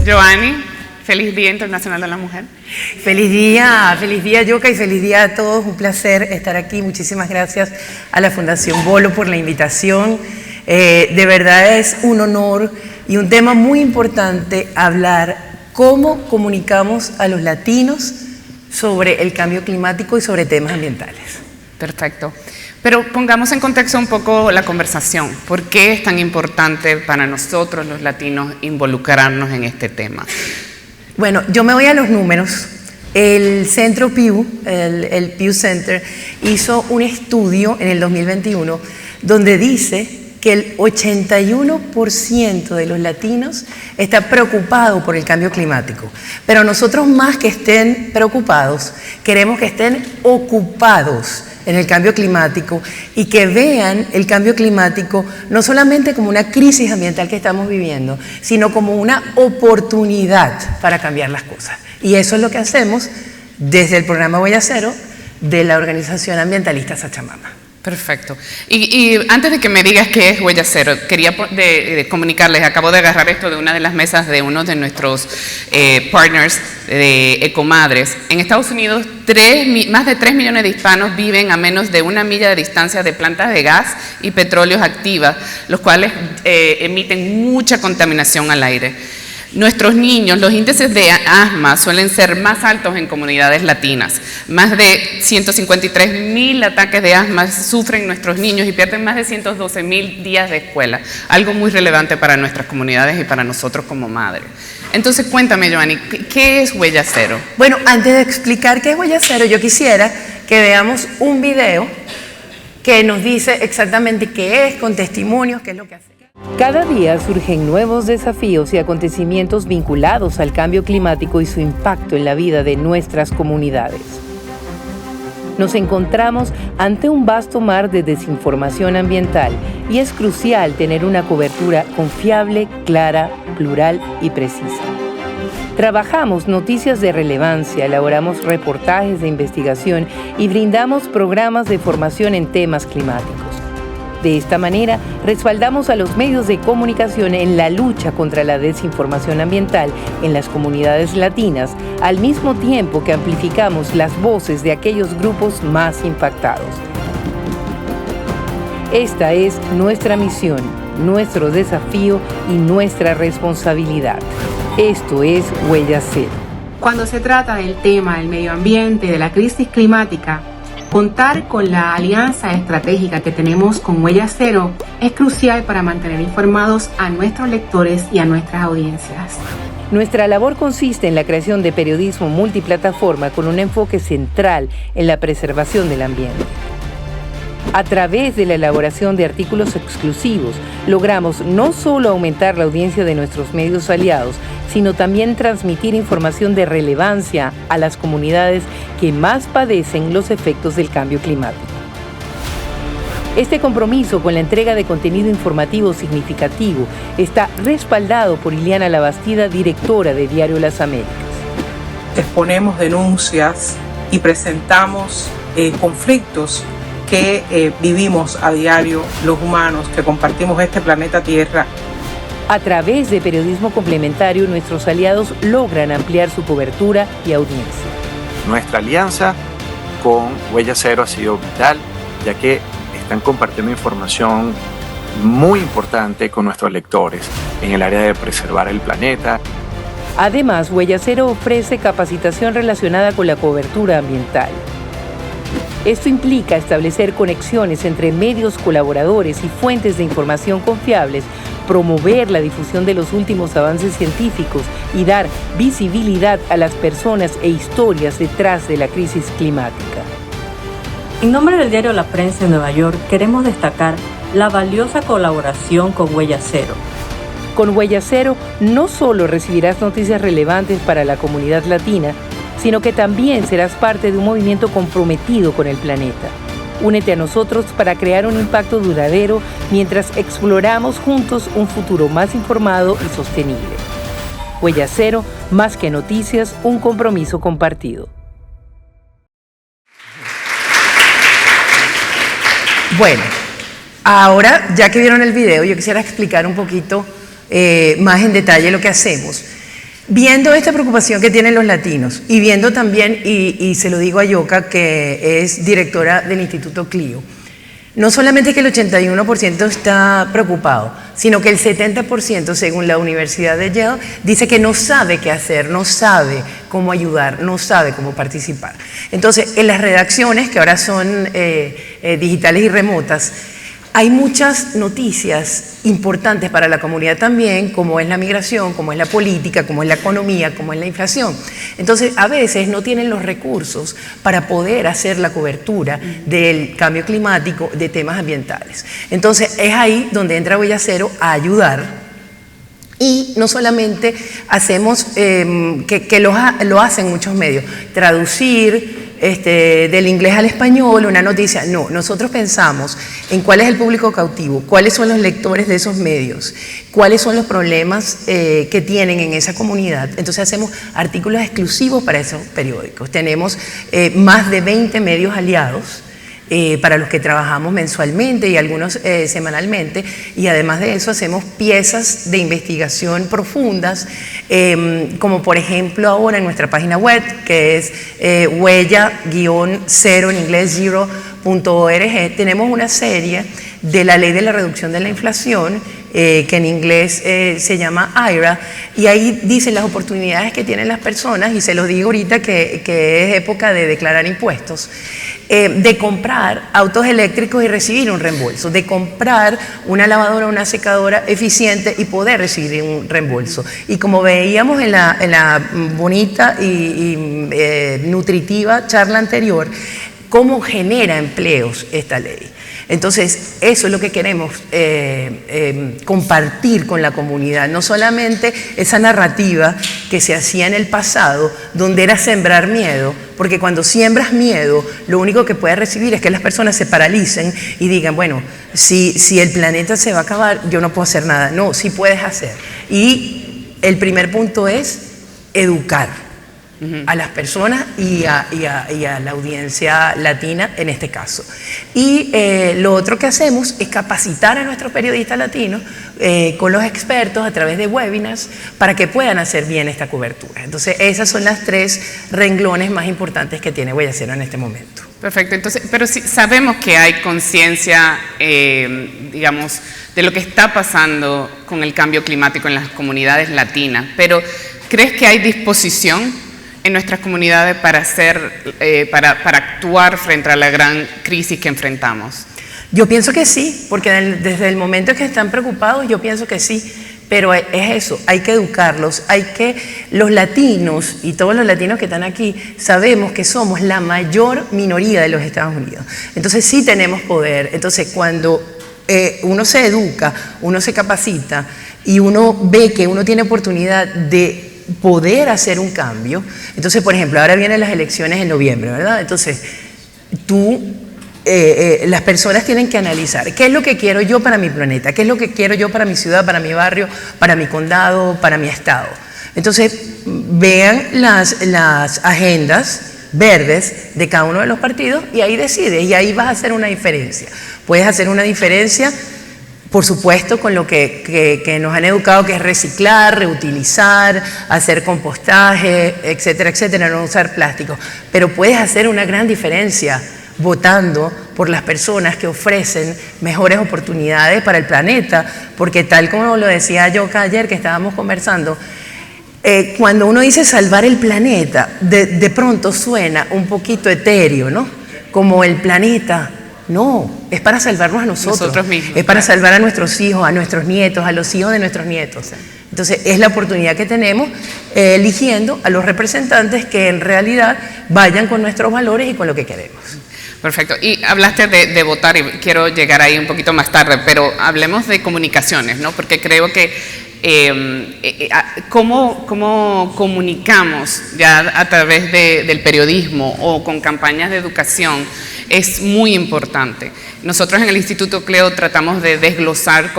Joanny, feliz Día Internacional de la Mujer. Feliz día Yoka, y feliz día a todos. Un placer estar aquí. Muchísimas gracias a la Fundación Bolo por la invitación. De verdad es un honor y un tema muy importante hablar cómo comunicamos a los latinos sobre el cambio climático y sobre temas ambientales. Perfecto. Pero pongamos en contexto un poco la conversación. ¿Por qué es tan importante para nosotros los latinos involucrarnos en este tema? Bueno, yo me voy a los números. El Centro Pew, el Pew Center, hizo un estudio en el 2021 donde dice que el 81% de los latinos está preocupado por el cambio climático. Pero nosotros, más que estén preocupados, queremos que estén ocupados en el cambio climático y que vean el cambio climático no solamente como una crisis ambiental que estamos viviendo, sino como una oportunidad para cambiar las cosas. Y eso es lo que hacemos desde el programa Huella Cero de la organización ambientalista Sachamama. Perfecto. Y antes de que me digas qué es Huella Cero, quería comunicarles, acabo de agarrar esto de una de las mesas de uno de nuestros partners de Ecomadres. En Estados Unidos, más de 3 millones de hispanos viven a menos de 1 milla de distancia de plantas de gas y petróleos activas, los cuales emiten mucha contaminación al aire. Nuestros niños, los índices de asma suelen ser más altos en comunidades latinas. Más de 153,000 ataques de asma sufren nuestros niños y pierden más de 112,000 días de escuela. Algo muy relevante para nuestras comunidades y para nosotros como madres. Entonces, cuéntame, Joanny, ¿qué es Huella Cero? Bueno, antes de explicar qué es Huella Cero, yo quisiera que veamos un video que nos dice exactamente qué es, con testimonios, qué es lo que hace. Cada día surgen nuevos desafíos y acontecimientos vinculados al cambio climático y su impacto en la vida de nuestras comunidades. Nos encontramos ante un vasto mar de desinformación ambiental y es crucial tener una cobertura confiable, clara, plural y precisa. Trabajamos noticias de relevancia, elaboramos reportajes de investigación y brindamos programas de formación en temas climáticos. De esta manera, respaldamos a los medios de comunicación en la lucha contra la desinformación ambiental en las comunidades latinas, al mismo tiempo que amplificamos las voces de aquellos grupos más impactados. Esta es nuestra misión, nuestro desafío y nuestra responsabilidad. Esto es Huella Cero. Cuando se trata del tema del medio ambiente, de la crisis climática, contar con la alianza estratégica que tenemos con Huella Cero es crucial para mantener informados a nuestros lectores y a nuestras audiencias. Nuestra labor consiste en la creación de periodismo multiplataforma con un enfoque central en la preservación del ambiente. A través de la elaboración de artículos exclusivos, logramos no solo aumentar la audiencia de nuestros medios aliados, sino también transmitir información de relevancia a las comunidades que más padecen los efectos del cambio climático. Este compromiso con la entrega de contenido informativo significativo está respaldado por Iliana Labastida, directora de Diario Las Américas. Exponemos denuncias y presentamos conflictos que vivimos a diario los humanos que compartimos este planeta Tierra. A través de periodismo complementario, nuestros aliados logran ampliar su cobertura y audiencia. Nuestra alianza con Huella Cero ha sido vital, ya que están compartiendo información muy importante con nuestros lectores en el área de preservar el planeta. Además, Huella Cero ofrece capacitación relacionada con la cobertura ambiental. Esto implica establecer conexiones entre medios colaboradores y fuentes de información confiables, promover la difusión de los últimos avances científicos y dar visibilidad a las personas e historias detrás de la crisis climática. En nombre del diario La Prensa de Nueva York, queremos destacar la valiosa colaboración con Huella Cero. Con Huella Cero no solo recibirás noticias relevantes para la comunidad latina, sino que también serás parte de un movimiento comprometido con el planeta. Únete a nosotros para crear un impacto duradero mientras exploramos juntos un futuro más informado y sostenible. Huella Cero, más que noticias, un compromiso compartido. Bueno, ahora, ya que vieron el video, yo quisiera explicar un poquito más en detalle lo que hacemos. Viendo esta preocupación que tienen los latinos y viendo también, y se lo digo a Yoka, que es directora del Instituto Clio, no solamente que el 81% está preocupado, sino que el 70%, según la Universidad de Yale, dice que no sabe qué hacer, no sabe cómo ayudar, no sabe cómo participar. Entonces, en las redacciones, que ahora son digitales y remotas, hay muchas noticias importantes para la comunidad también, como es la migración, como es la política, como es la economía, como es la inflación. Entonces, a veces no tienen los recursos para poder hacer la cobertura del cambio climático, de temas ambientales. Entonces, es ahí donde entra Huella Cero a ayudar. Y no solamente hacemos, que lo hacen muchos medios, traducir del inglés al español una noticia. No, nosotros pensamos en cuál es el público cautivo, cuáles son los lectores de esos medios, cuáles son los problemas que tienen en esa comunidad. Entonces hacemos artículos exclusivos para esos periódicos. Tenemos más de 20 medios aliados para los que trabajamos mensualmente y algunos semanalmente, y además de eso hacemos piezas de investigación profundas, como por ejemplo ahora en nuestra página web, que es huella-cero en inglés, zero.org, tenemos una serie de la ley de la reducción de la inflación, que en inglés se llama IRA, y ahí dicen las oportunidades que tienen las personas, y se los digo ahorita que es época de declarar impuestos, de comprar autos eléctricos y recibir un reembolso, de comprar una lavadora o una secadora eficiente y poder recibir un reembolso. Y como veíamos en la bonita y nutritiva charla anterior, cómo genera empleos esta ley. Entonces, eso es lo que queremos compartir con la comunidad, no solamente esa narrativa que se hacía en el pasado, donde era sembrar miedo, porque cuando siembras miedo, lo único que puedes recibir es que las personas se paralicen y digan, bueno, si el planeta se va a acabar, yo no puedo hacer nada. No, sí puedes hacer. Y el primer punto es educar a las personas y a la audiencia latina en este caso. Y lo otro que hacemos es capacitar a nuestros periodistas latinos con los expertos a través de webinars para que puedan hacer bien esta cobertura. Entonces esas son las 3 renglones más importantes que tiene Huella Cero en este momento. Perfecto, entonces, pero sí sabemos que hay conciencia, digamos, de lo que está pasando con el cambio climático en las comunidades latinas, pero ¿crees que hay disposición en nuestras comunidades para actuar frente a la gran crisis que enfrentamos? Yo pienso que sí, porque desde el momento que están preocupados, yo pienso que sí, pero es eso, hay que educarlos, los latinos y todos los latinos que están aquí, sabemos que somos la mayor minoría de los Estados Unidos, entonces sí tenemos poder. Entonces cuando uno se educa, uno se capacita y uno ve que uno tiene oportunidad de poder hacer un cambio. Entonces, por ejemplo, ahora vienen las elecciones en noviembre, ¿verdad? Entonces, las personas tienen que analizar qué es lo que quiero yo para mi planeta, qué es lo que quiero yo para mi ciudad, para mi barrio, para mi condado, para mi estado. Entonces, vean las agendas verdes de cada uno de los partidos y ahí decides, y ahí vas a hacer una diferencia. Puedes hacer una diferencia, por supuesto, con lo que nos han educado, que es reciclar, reutilizar, hacer compostaje, etcétera, etcétera, no usar plástico. Pero puedes hacer una gran diferencia votando por las personas que ofrecen mejores oportunidades para el planeta, porque tal como lo decía yo ayer que estábamos conversando, cuando uno dice salvar el planeta, de pronto suena un poquito etéreo, ¿no? Como el planeta. No, es para salvarnos a nosotros mismos, es para salvar a nuestros hijos, a nuestros nietos, a los hijos de nuestros nietos. Entonces es la oportunidad que tenemos eligiendo a los representantes que en realidad vayan con nuestros valores y con lo que queremos. Perfecto, y hablaste de votar y quiero llegar ahí un poquito más tarde, pero hablemos de comunicaciones, ¿no? Porque creo que ¿cómo comunicamos ya a través del periodismo o con campañas de educación es muy importante. Nosotros en el Instituto Cleo tratamos de desglosar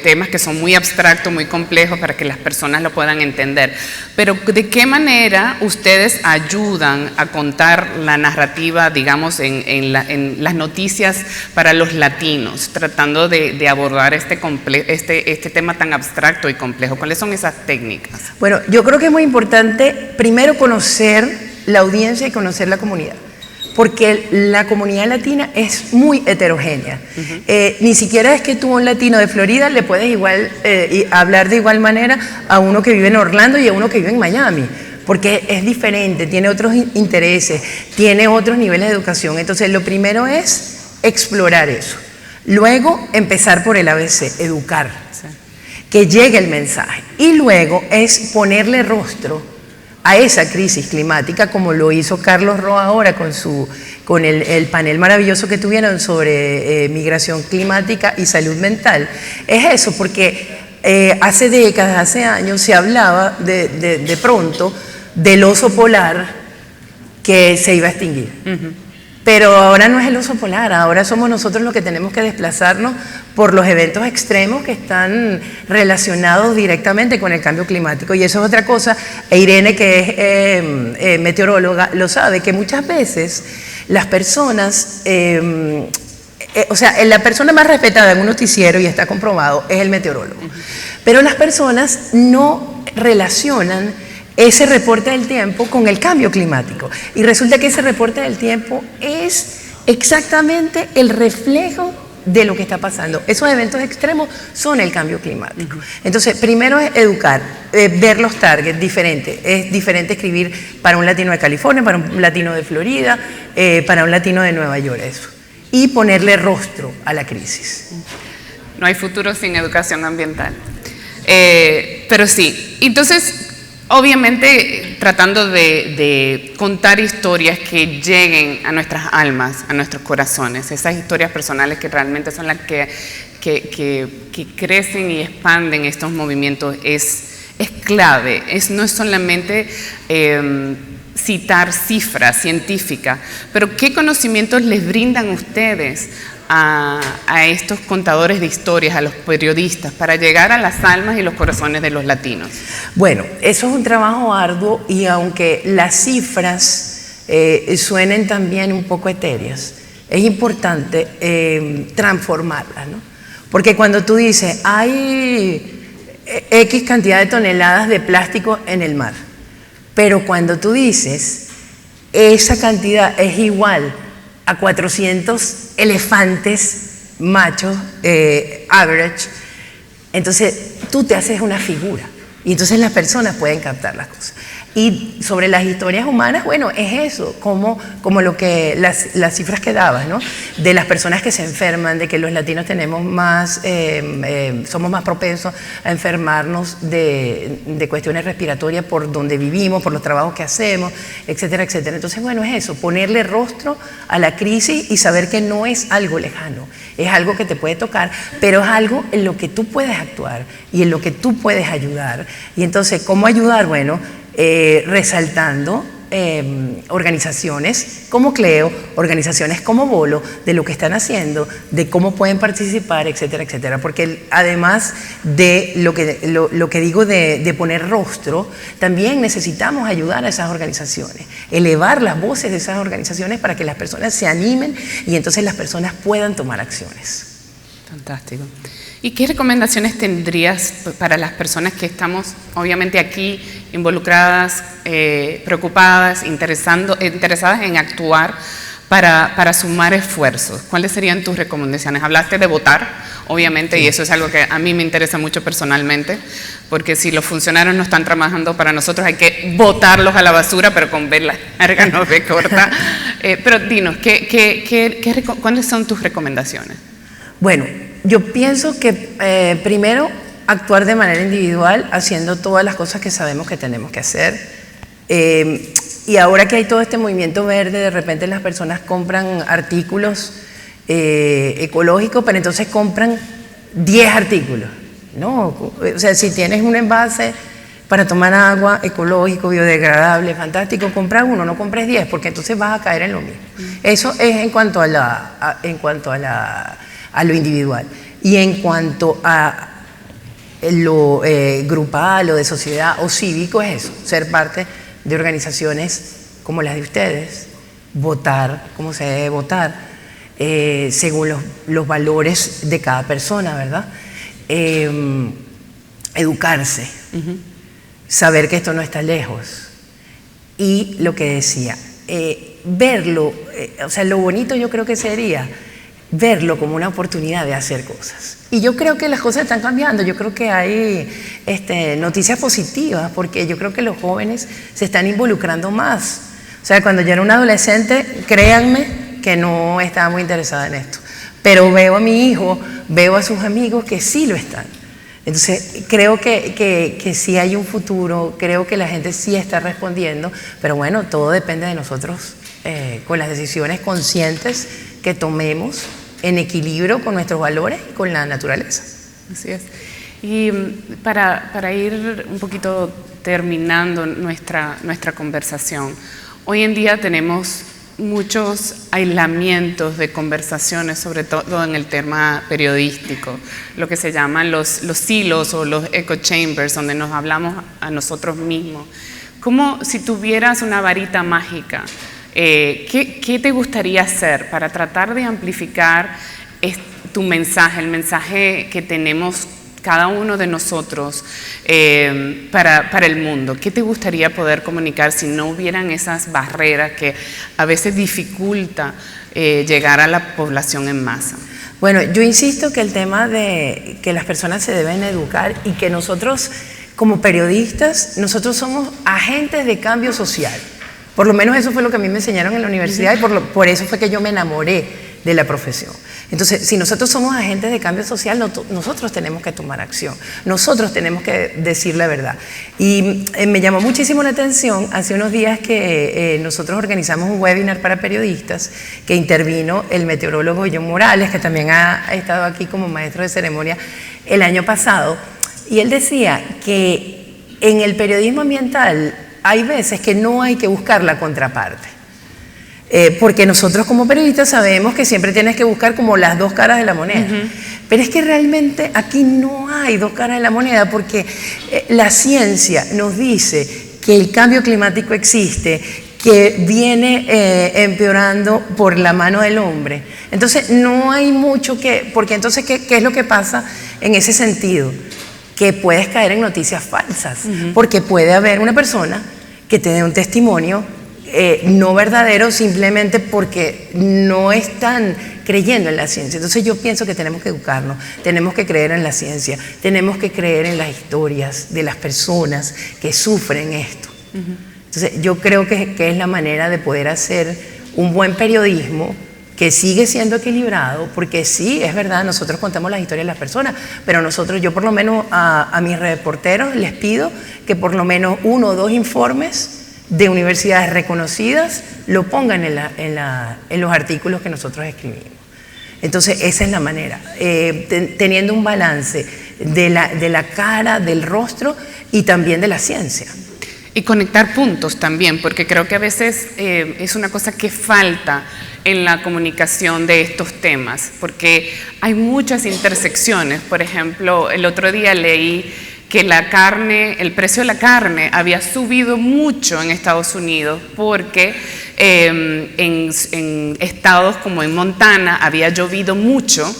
temas que son muy abstractos, muy complejos, para que las personas lo puedan entender. Pero ¿de qué manera ustedes ayudan a contar la narrativa, digamos, en las noticias para los latinos, tratando de abordar este tema tan abstracto y complejo? ¿Cuáles son esas técnicas? Bueno, yo creo que es muy importante primero conocer la audiencia y conocer la comunidad, porque la comunidad latina es muy heterogénea. Ni siquiera es que tú a un latino de Florida le puedes igual hablar de igual manera a uno que vive en Orlando y a uno que vive en Miami, porque es diferente, tiene otros intereses, tiene otros niveles de educación. Entonces lo primero es explorar eso, luego empezar por el ABC, educar, que llegue el mensaje, y luego es ponerle rostro a esa crisis climática, como lo hizo Carlos Roa ahora con el panel maravilloso que tuvieron sobre migración climática y salud mental. Es eso, porque hace décadas, hace años se hablaba de pronto del oso polar que se iba a extinguir. Pero ahora no es el oso polar, ahora somos nosotros los que tenemos que desplazarnos por los eventos extremos que están relacionados directamente con el cambio climático. Y eso es otra cosa, e Irene, que es meteoróloga, lo sabe, que muchas veces las personas, o sea, la persona más respetada en un noticiero, y está comprobado, es el meteorólogo. Pero las personas no relacionan ese reporte del tiempo con el cambio climático. Y resulta que ese reporte del tiempo es exactamente el reflejo de lo que está pasando. Esos eventos extremos son el cambio climático. Entonces, primero es educar, ver los targets diferentes. Es diferente escribir para un latino de California, para un latino de Florida, para un latino de Nueva York, eso. Y ponerle rostro a la crisis. No hay futuro sin educación ambiental. Pero sí, entonces, obviamente tratando de contar historias que lleguen a nuestras almas, a nuestros corazones, esas historias personales que realmente son las que crecen y expanden estos movimientos, es clave. No es solamente citar cifras científicas, pero ¿qué conocimientos les brindan ustedes a estos contadores de historias, a los periodistas, para llegar a las almas y los corazones de los latinos? Bueno, eso es un trabajo arduo, y aunque las cifras suenen también un poco etéreas, es importante transformarlas, ¿no? Porque cuando tú dices, hay X cantidad de toneladas de plástico en el mar, pero cuando tú dices, esa cantidad es igual a 400 elefantes machos, average, entonces tú te haces una figura, y entonces las personas pueden captar las cosas. Y sobre las historias humanas, bueno, es eso, como lo que las cifras que dabas, ¿no? De las personas que se enferman, de que los latinos tenemos más, somos más propensos a enfermarnos de cuestiones respiratorias por donde vivimos, por los trabajos que hacemos, etcétera, etcétera. Entonces, bueno, es eso, ponerle rostro a la crisis y saber que no es algo lejano, es algo que te puede tocar, pero es algo en lo que tú puedes actuar y en lo que tú puedes ayudar. Y entonces, ¿cómo ayudar? Bueno, resaltando organizaciones como Cleo, organizaciones como Bolo, de lo que están haciendo, de cómo pueden participar, etcétera, etcétera. Porque además de lo que digo de poner rostro, también necesitamos ayudar a esas organizaciones, elevar las voces de esas organizaciones para que las personas se animen y entonces las personas puedan tomar acciones. Fantástico. ¿Y qué recomendaciones tendrías para las personas que estamos, obviamente, aquí involucradas, preocupadas, interesadas en actuar para sumar esfuerzos? ¿Cuáles serían tus recomendaciones? Hablaste de votar, obviamente, sí. Y eso es algo que a mí me interesa mucho personalmente, porque si los funcionarios no están trabajando para nosotros, hay que botarlos a la basura, pero con B larga, no B corta. Pero dinos, ¿cuáles son tus recomendaciones? Bueno, yo pienso que primero actuar de manera individual, haciendo todas las cosas que sabemos que tenemos que hacer. Y ahora que hay todo este movimiento verde, de repente las personas compran artículos ecológicos, pero entonces compran 10 artículos, ¿no? O sea, si tienes un envase para tomar agua, ecológico, biodegradable, fantástico, compra uno, no compres 10, porque entonces vas a caer en lo mismo. Eso es en cuanto a lo individual. Y en cuanto a lo grupal o de sociedad o cívico, es eso, ser parte de organizaciones como las de ustedes, votar como se debe votar, según los valores de cada persona, ¿verdad? Educarse, saber que esto no está lejos. Y lo que decía, verlo, o sea, lo bonito yo creo que sería verlo como una oportunidad de hacer cosas. Y yo creo que las cosas están cambiando, yo creo que hay noticias positivas, porque yo creo que los jóvenes se están involucrando más. O sea, cuando yo era una adolescente, créanme que no estaba muy interesada en esto. Pero veo a mi hijo, veo a sus amigos que sí lo están. Entonces, creo que sí hay un futuro, creo que la gente sí está respondiendo, pero bueno, todo depende de nosotros, con las decisiones conscientes que tomemos en equilibrio con nuestros valores y con la naturaleza. Así es. Y para ir un poquito terminando nuestra conversación, hoy en día tenemos muchos aislamientos de conversaciones, sobre todo en el tema periodístico, lo que se llaman los silos o los echo chambers, donde nos hablamos a nosotros mismos. Como si tuvieras una varita mágica, ¿qué te gustaría hacer para tratar de amplificar tu mensaje, el mensaje que tenemos cada uno de nosotros para el mundo? ¿Qué te gustaría poder comunicar si no hubieran esas barreras que a veces dificulta llegar a la población en masa? Bueno, yo insisto que el tema de que las personas se deben educar y que nosotros como periodistas, nosotros somos agentes de cambio social. Por lo menos eso fue lo que a mí me enseñaron en la universidad y por eso fue que yo me enamoré de la profesión. Entonces, si nosotros somos agentes de cambio social, nosotros tenemos que tomar acción, nosotros tenemos que decir la verdad. Y me llamó muchísimo la atención hace unos días que nosotros organizamos un webinar para periodistas que intervino el meteorólogo John Morales, que también ha estado aquí como maestro de ceremonia el año pasado, y él decía que en el periodismo ambiental hay veces que no hay que buscar la contraparte. Porque nosotros como periodistas sabemos que siempre tienes que buscar como las dos caras de la moneda. Pero es que realmente aquí no hay dos caras de la moneda, porque la ciencia nos dice que el cambio climático existe, que viene empeorando por la mano del hombre. Entonces no hay mucho que... Porque entonces, ¿qué es lo que pasa en ese sentido? Que puedes caer en noticias falsas, porque puede haber una persona que te dé un testimonio no verdadero simplemente porque no están creyendo en la ciencia. Entonces yo pienso que tenemos que educarnos, tenemos que creer en la ciencia, tenemos que creer en las historias de las personas que sufren esto. Entonces yo creo que es la manera de poder hacer un buen periodismo que sigue siendo equilibrado, porque sí, es verdad, nosotros contamos las historias de las personas, pero yo por lo menos a mis reporteros les pido que por lo menos 1 o 2 informes de universidades reconocidas lo pongan en los artículos que nosotros escribimos. Entonces esa es la manera, teniendo un balance de la cara, del rostro y también de la ciencia. Y conectar puntos también, porque creo que a veces es una cosa que falta en la comunicación de estos temas, porque hay muchas intersecciones. Por ejemplo, el otro día leí que el precio de la carne había subido mucho en Estados Unidos porque en estados como en Montana había llovido mucho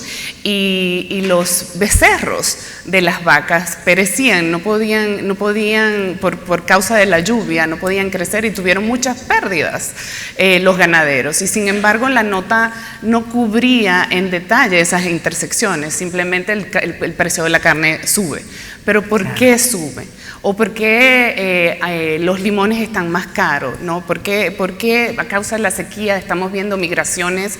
y los becerros de las vacas perecían, no podían por causa de la lluvia, no podían crecer y tuvieron muchas pérdidas los ganaderos. Y sin embargo la nota no cubría en detalle esas intersecciones, simplemente el precio de la carne sube. Pero ¿por qué sube? ¿O por qué los limones están más caros? ¿No? ¿Por qué a causa de la sequía estamos viendo migraciones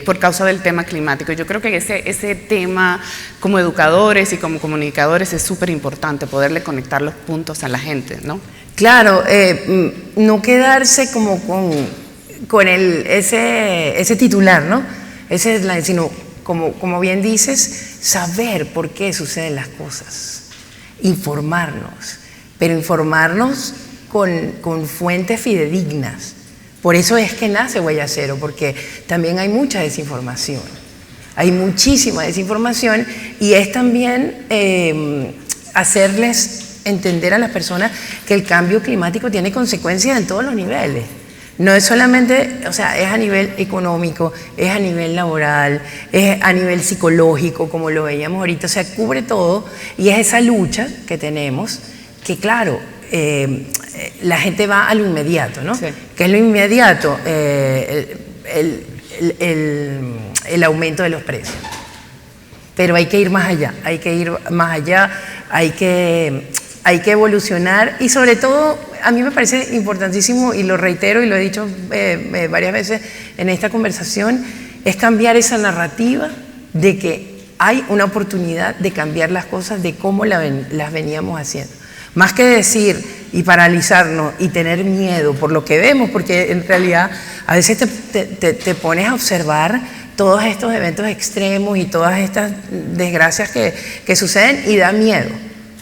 por causa del tema climático? Yo creo que ese tema como educadores y como comunicadores es súper importante, poderle conectar los puntos a la gente, ¿no? Claro, no quedarse como con ese titular, ¿no? Ese es sino como bien dices, saber por qué suceden las cosas, informarnos pero informarnos con fuentes fidedignas. Por eso es que nace Huella Cero, porque también hay mucha desinformación. Hay muchísima desinformación y es también hacerles entender a las personas que el cambio climático tiene consecuencias en todos los niveles. No es solamente, o sea, es a nivel económico, es a nivel laboral, es a nivel psicológico, como lo veíamos ahorita, o sea, cubre todo y es esa lucha que tenemos, que claro, la gente va a lo inmediato, ¿no? Sí. ¿Qué es lo inmediato? El aumento de los precios. Pero hay que ir más allá, hay que evolucionar y sobre todo a mí me parece importantísimo y lo reitero y lo he dicho varias veces en esta conversación, es cambiar esa narrativa de que hay una oportunidad de cambiar las cosas de cómo las veníamos haciendo. Más que decir y paralizarnos y tener miedo por lo que vemos, porque en realidad a veces te pones a observar todos estos eventos extremos y todas estas desgracias que suceden y da miedo.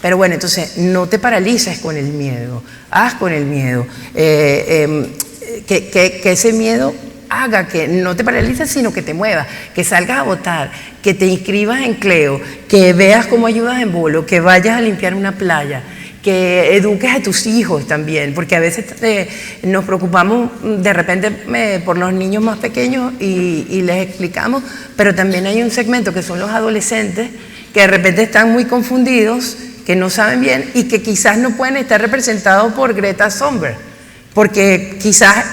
Pero bueno, entonces no te paralices con el miedo, haz con el miedo, que ese miedo haga que no te paralices, sino que te muevas, que salgas a votar, que te inscribas en Cleo, que veas cómo ayudas en Bolo, que vayas a limpiar una playa, que eduques a tus hijos también, porque a veces nos preocupamos de repente por los niños más pequeños y les explicamos, pero también hay un segmento que son los adolescentes que de repente están muy confundidos, que no saben bien y que quizás no pueden estar representados por Greta Thunberg, porque quizás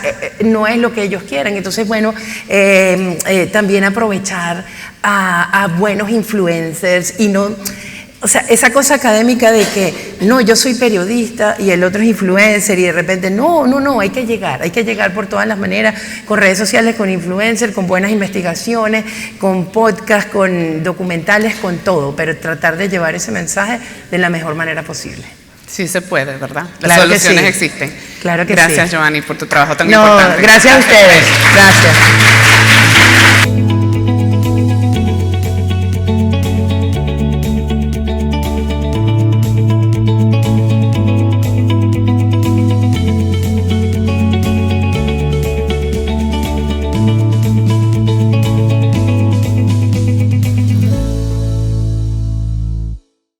no es lo que ellos quieren. Entonces, bueno, también aprovechar a buenos influencers y no... O sea, esa cosa académica de que no, yo soy periodista y el otro es influencer y de repente no, hay que llegar por todas las maneras, con redes sociales, con influencers, con buenas investigaciones, con podcasts, con documentales, con todo, pero tratar de llevar ese mensaje de la mejor manera posible. Sí se puede, ¿verdad? Las Claro soluciones que sí. existen. Claro que Gracias, sí. Giovanni, por tu trabajo tan importante. Gracias a ustedes. Gracias.